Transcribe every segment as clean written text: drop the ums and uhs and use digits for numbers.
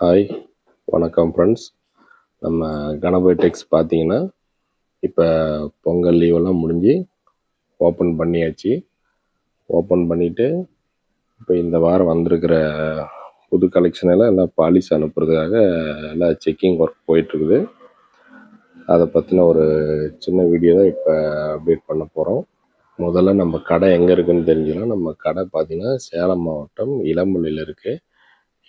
Hi, வணக்கம் friends. நம்ம கணபதி டெக்ஸ் பார்த்தீங்கன்னா, இப்போ பொங்கல் லீவெல்லாம் முடிஞ்சு ஓப்பன் பண்ணியாச்சு. ஓப்பன் பண்ணிவிட்டு இப்போ இந்த வாரம் வந்திருக்கிற புது கலெக்ஷன் எல்லாம் பாலிஷ் அனுப்புறதுக்காக எல்லாம் செக்கிங் ஒர்க் போயிட்டுருக்குது. அதை பற்றின ஒரு சின்ன வீடியோ தான் இப்போ அப்டேட் பண்ண போகிறோம். முதல்ல நம்ம கடை எங்கே இருக்குதுன்னு தெரிஞ்சுக்கலாம். நம்ம கடை பார்த்தீங்கன்னா சேலம் மாவட்டம் இளம்பிள்ளையில் இருக்குது.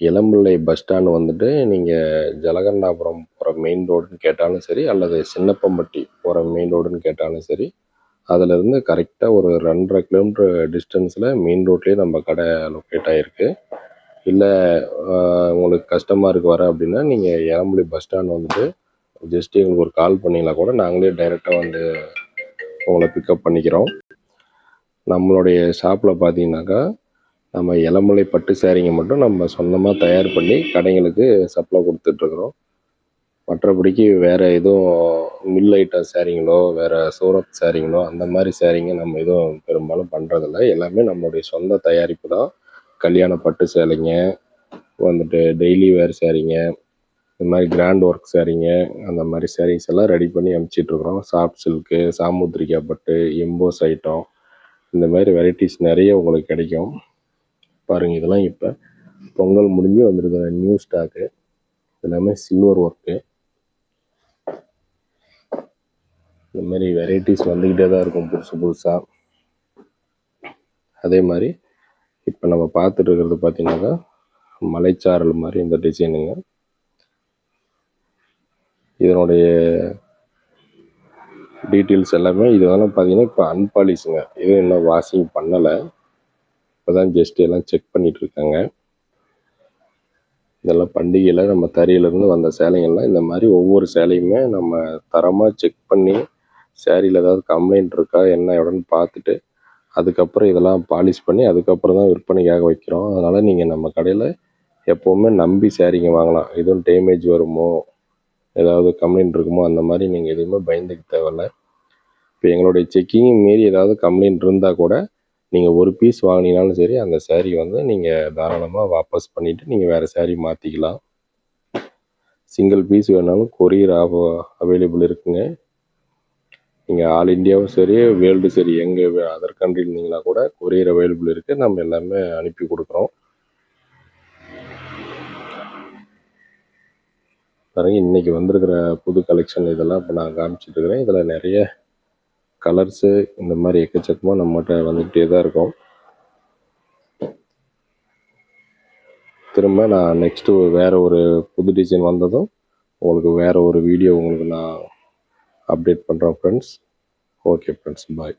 இளம்பிள்ளை பஸ் ஸ்டாண்டு வந்துட்டு நீங்கள் ஜலகண்டாபுரம் போகிற மெயின் ரோடுன்னு கேட்டாலும் சரி, அல்லது சின்னப்பம்பட்டி போகிற மெயின் ரோடுன்னு கேட்டாலும் சரி, அதிலிருந்து கரெக்டாக ஒரு 2.5 கிலோமீட்டர் டிஸ்டன்ஸில் மெயின் ரோட்லேயே நம்ம கடை லொக்கேட் ஆகிருக்கு. இல்லை உங்களுக்கு கஷ்டமாக இருக்குது வர அப்படின்னா, நீங்கள் இளம்பிள்ளை பஸ் ஸ்டாண்ட் வந்துட்டு ஜஸ்ட் எங்களுக்கு ஒரு கால் பண்ணிங்கன்னா கூட நாங்களே டைரெக்டாக வந்து உங்களை பிக்கப் பண்ணிக்கிறோம். நம்மளுடைய ஷாப்பில் பார்த்தீங்கன்னாக்கா, நம்ம இளம்பிள்ளை பட்டு சேரீங்க மட்டும் நம்ம சொந்தமாக தயார் பண்ணி கடைங்களுக்கு சப்ளை கொடுத்துட்ருக்குறோம். மற்றபடிக்கு வேறு எதுவும் மில் ஐட்டம் சேரீங்களோ, வேறு சூரத் சேரீங்களோ அந்த மாதிரி சேரீங்க நம்ம எதுவும் பெரும்பாலும் பண்ணுறதில்ல. எல்லாமே நம்மளுடைய சொந்த தயாரிப்பு தான். கல்யாண பட்டு சேலைங்க வந்துட்டு, டெய்லி வேர் சேரீங்க, இந்த மாதிரி கிராண்ட் ஒர்க் சேரீங்க, அந்த மாதிரி சேரீஸ் எல்லாம் ரெடி பண்ணி அனுப்பிச்சிட்ருக்குறோம். சாஃப்ட் சில்க்கு, சாமுத்திரிக்கா பட்டு, எம்போஸ் ஐட்டம், இந்த மாதிரி வெரைட்டிஸ் நிறைய உங்களுக்கு கிடைக்கும். பாருங்கள், இதெல்லாம் இப்போ பொங்கல் முடிஞ்சு வந்திருக்கிற நியூ ஸ்டாக்கு. எல்லாமே சில்வர் ஒர்க்கு. இந்த மாதிரி வெரைட்டிஸ் வந்துக்கிட்டே தான் இருக்கும் புதுசாக. அதே மாதிரி இப்போ நம்ம பார்த்துட்டு இருக்கிறது பார்த்தீங்கன்னாக்கா, மலைச்சாரல் மாதிரி இந்த டிசைனுங்க. இதனுடைய டீட்டெயில்ஸ் எல்லாமே இதெல்லாம் பார்த்தீங்கன்னா இப்போ அன்பாலிஷுங்க. இதுவும் இன்னும் வாஷிங் பண்ணலை. இப்போ தான் ஜஸ்ட் எல்லாம் செக் பண்ணிகிட்ருக்காங்க. இதெல்லாம் பண்டிகையில் நம்ம தறியிலேருந்து வந்த சேலைங்கள்லாம் இந்த மாதிரி ஒவ்வொரு சேலையுமே நம்ம தரமாக செக் பண்ணி, சேரீயில் ஏதாவது கம்ப்ளைண்ட் இருக்கா என்ன இடம்னு பார்த்துட்டு, அதுக்கப்புறம் இதெல்லாம் பாலிஷ் பண்ணி அதுக்கப்புறம் தான் விற்பனைக்காக வைக்கிறோம். அதனால் நீங்கள் நம்ம கடையில் எப்போவுமே நம்பி சேரீங்க வாங்கலாம். எதுவும் டேமேஜ் வருமோ, ஏதாவது கம்ப்ளைண்ட் இருக்குமோ, அந்த மாதிரி நீங்கள் எதுவுமே பயந்துக்க தேவையில்ல. இப்போ எங்களுடைய செக்கிங் மீறி ஏதாவது கம்ப்ளைண்ட் இருந்தால் கூட நீங்கள் ஒரு பீஸ் வாங்கினீங்கனாலும் சரி, அந்த சேரீ வந்து நீங்கள் தாராளமாக வாபஸ் பண்ணிவிட்டு நீங்கள் வேறு சேரீ மாற்றிக்கலாம். சிங்கிள் பீஸ் வேணாலும் கொரியர் அவைலபிள் இருக்குங்க. நீங்கள் ஆல் இந்தியாவும் சரி, வேர்ல்டு சரி, எங்கே அதர் கண்ட்ரி இருந்தீங்கன்னா கூட கொரியர் அவைலபிள் இருக்குது. நம்ம எல்லாமே அனுப்பி கொடுக்குறோம். பாருங்கள், இன்றைக்கி வந்திருக்கிற புது கலெக்ஷன் இதெல்லாம் இப்போ நான் காமிச்சிட்ருக்கிறேன். இதில் நிறைய கலர்ஸு இந்த மாதிரி எக்கச்சக்கமாக நம்மகிட்ட வந்துக்கிட்டே தான் இருக்கும். திரும்ப நான் நெக்ஸ்ட்டு வேறு ஒரு புது டிசைன் வந்ததும் உங்களுக்கு வேறு ஒரு வீடியோ உங்களுக்கு நான் அப்டேட் பண்ணுறேன் ஃப்ரெண்ட்ஸ். ஓகே ஃப்ரெண்ட்ஸ், பாய்.